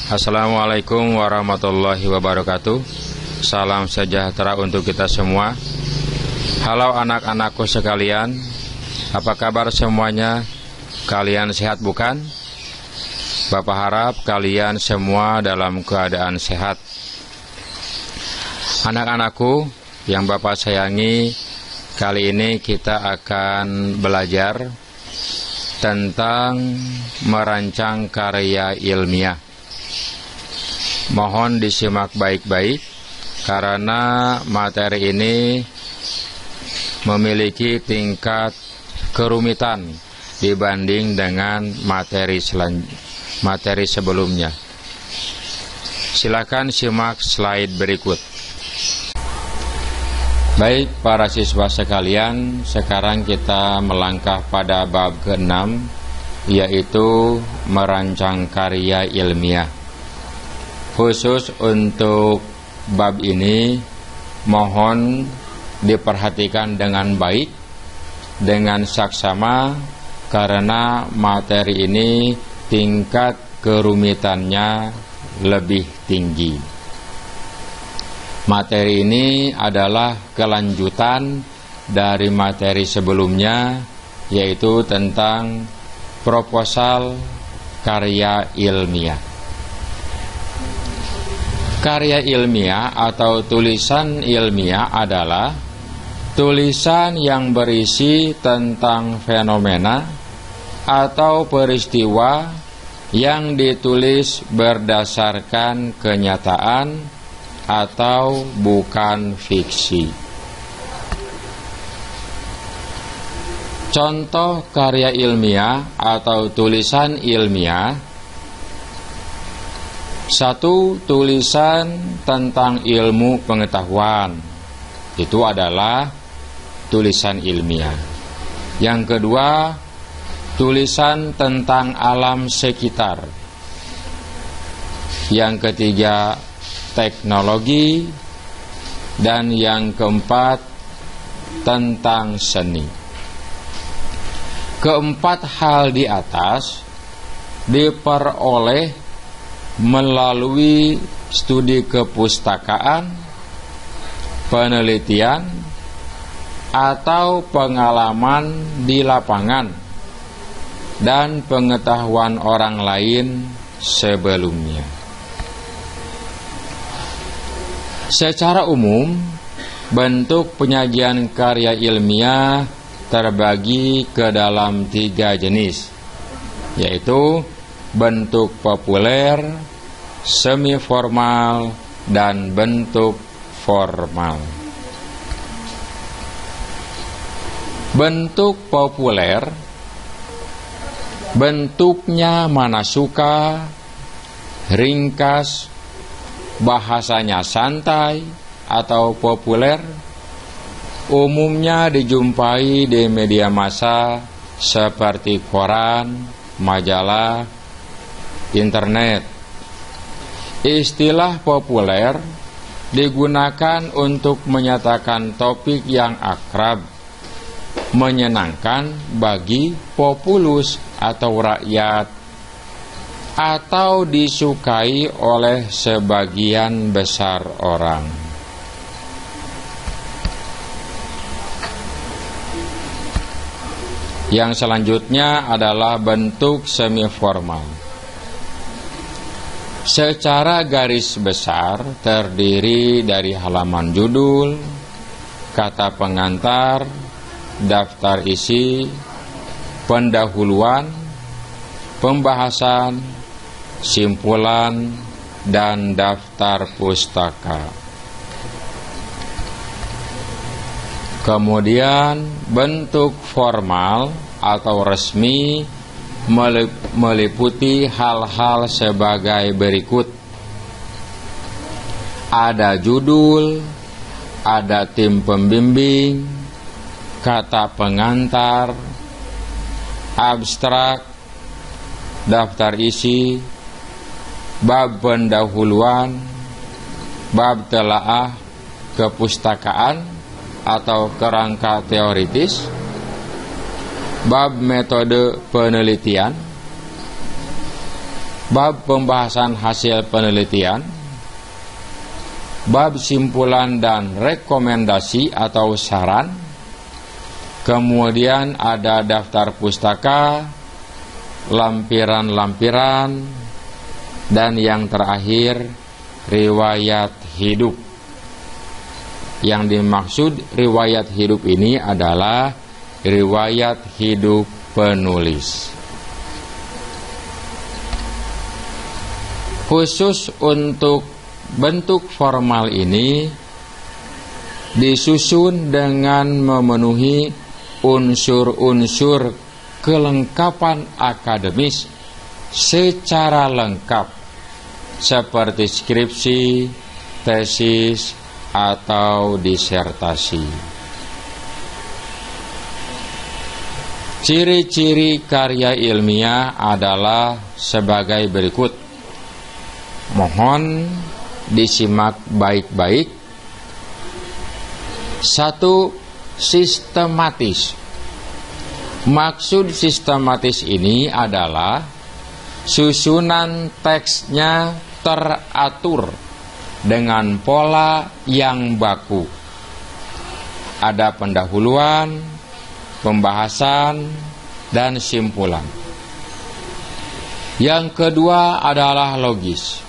Assalamualaikum warahmatullahi wabarakatuh. Salam sejahtera untuk kita semua. Halo anak-anakku sekalian, apa kabar semuanya? Kalian sehat bukan? Bapak harap kalian semua dalam keadaan sehat. Anak-anakku yang Bapak sayangi, kali ini kita akan belajar tentang merancang karya ilmiah. Mohon disimak baik-baik karena materi ini memiliki tingkat kerumitan dibanding dengan materi sebelumnya. Silakan simak slide berikut. Baik para siswa sekalian, sekarang kita melangkah pada bab ke-6, yaitu merancang karya ilmiah. Khusus untuk bab ini, mohon diperhatikan dengan baik, dengan saksama, karena materi ini tingkat kerumitannya lebih tinggi. Materi ini adalah kelanjutan dari materi sebelumnya, yaitu tentang proposal karya ilmiah. Karya ilmiah atau tulisan ilmiah adalah tulisan yang berisi tentang fenomena atau peristiwa yang ditulis berdasarkan kenyataan atau bukan fiksi. Contoh karya ilmiah atau tulisan ilmiah: 1. Tulisan tentang ilmu pengetahuan, itu adalah tulisan ilmiah. Yang kedua, tulisan tentang alam sekitar. Yang ketiga, teknologi. Dan yang keempat, tentang seni. Keempat hal di atas diperoleh melalui studi kepustakaan, penelitian, atau pengalaman di lapangan dan pengetahuan orang lain sebelumnya. Secara umum, bentuk penyajian karya ilmiah terbagi ke dalam 3 jenis, yaitu bentuk populer, semi formal, dan bentuk formal. Bentuk populer bentuknya manasuka, ringkas, bahasanya santai atau populer, umumnya dijumpai di media massa seperti koran, majalah, internet. Istilah populer digunakan untuk menyatakan topik yang akrab, menyenangkan bagi populus atau rakyat, atau disukai oleh sebagian besar orang. Yang selanjutnya adalah bentuk semi formal. Secara garis besar terdiri dari halaman judul, kata pengantar, daftar isi, pendahuluan, pembahasan, simpulan, dan daftar pustaka. Kemudian bentuk formal atau resmi meliputi hal-hal sebagai berikut. Ada judul, ada tim pembimbing, kata pengantar, abstrak, daftar isi, bab pendahuluan, bab telaah kepustakaan atau kerangka teoritis, bab metode penelitian, bab pembahasan hasil penelitian, bab simpulan dan rekomendasi atau saran, kemudian ada daftar pustaka, lampiran-lampiran, dan yang terakhir riwayat hidup. Yang dimaksud riwayat hidup ini adalah riwayat hidup penulis. Khusus untuk bentuk formal ini disusun dengan memenuhi unsur-unsur kelengkapan akademis secara lengkap, seperti skripsi, tesis, atau disertasi. Ciri-ciri karya ilmiah adalah sebagai berikut. Mohon disimak baik-baik. 1. Sistematis. Maksud sistematis ini adalah susunan teksnya teratur dengan pola yang baku. Ada pendahuluan, pembahasan, dan simpulan. Yang kedua adalah logis.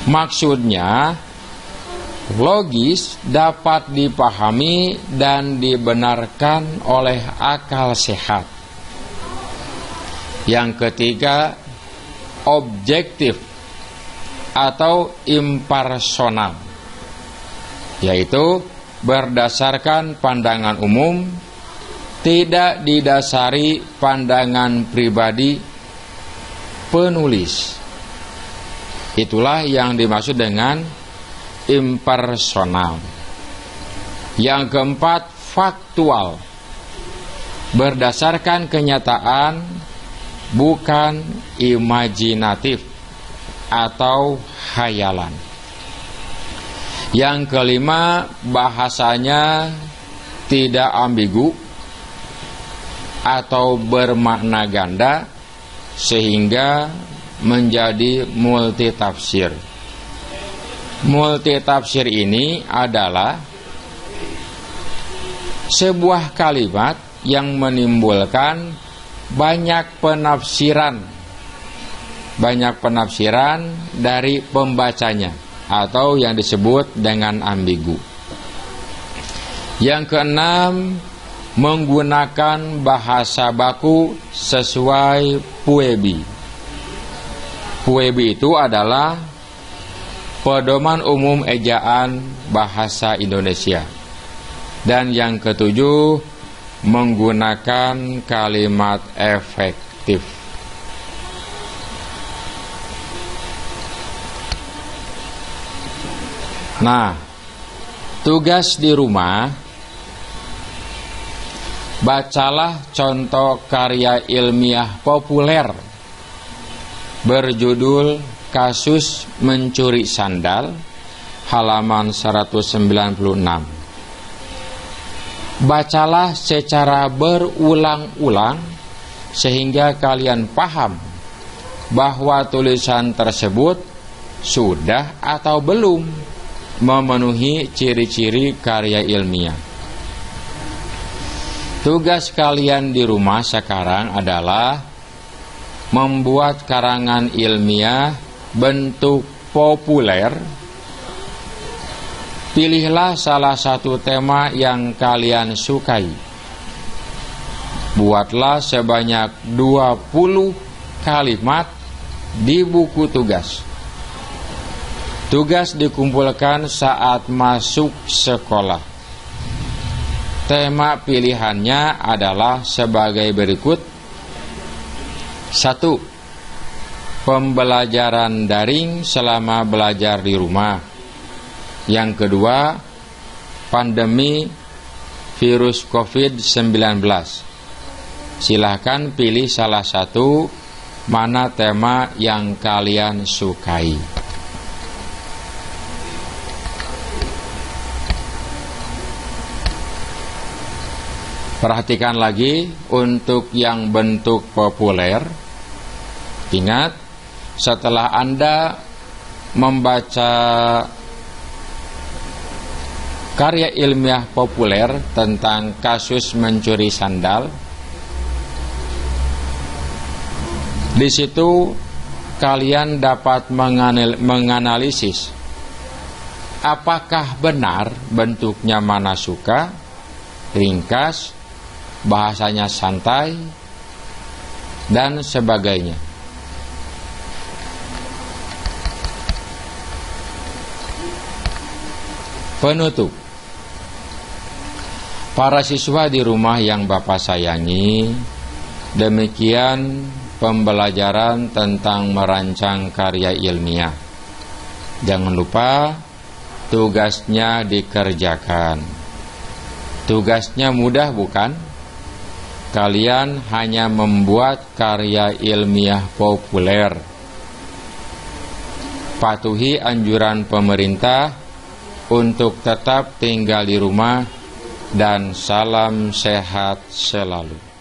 Maksudnya, logis dapat dipahami dan dibenarkan oleh akal sehat. Yang ketiga, objektif atau impersonal, yaitu berdasarkan pandangan umum, tidak didasari pandangan pribadi penulis. Itulah yang dimaksud dengan impersonal. Yang keempat, faktual, berdasarkan kenyataan, bukan imajinatif atau khayalan. Yang kelima, bahasanya tidak ambigu atau bermakna ganda sehingga menjadi multitafsir. Multitafsir ini adalah sebuah kalimat yang menimbulkan banyak penafsiran dari pembacanya, atau yang disebut dengan ambigu. Yang keenam, menggunakan bahasa baku sesuai Puebi. Puebi itu adalah pedoman umum ejaan bahasa Indonesia. Dan yang ketujuh, menggunakan kalimat efektif. Nah, tugas di rumah, bacalah contoh karya ilmiah populer berjudul Kasus Mencuri Sandal, halaman 196. Bacalah secara berulang-ulang sehingga kalian paham bahwa tulisan tersebut sudah atau belum memenuhi ciri-ciri karya ilmiah. Tugas kalian di rumah sekarang adalah membuat karangan ilmiah bentuk populer. Pilihlah salah satu tema yang kalian sukai. Buatlah sebanyak 20 kalimat di buku tugas. Tugas dikumpulkan saat masuk sekolah. Tema pilihannya adalah sebagai berikut. 1. Pembelajaran daring selama belajar di rumah. Yang kedua, pandemi virus COVID-19. Silahkan pilih salah satu, mana tema yang kalian sukai. Perhatikan lagi untuk yang bentuk populer. Ingat, setelah Anda membaca karya ilmiah populer tentang kasus mencuri sandal, di situ kalian dapat menganalisis apakah benar bentuknya manasuka, ringkas, bahasanya santai, dan sebagainya. Penutup. Para siswa di rumah yang Bapak sayangi, demikian pembelajaran tentang merancang karya ilmiah. Jangan lupa tugasnya dikerjakan. Tugasnya mudah bukan? Kalian hanya membuat karya ilmiah populer. Patuhi anjuran pemerintah untuk tetap tinggal di rumah dan salam sehat selalu.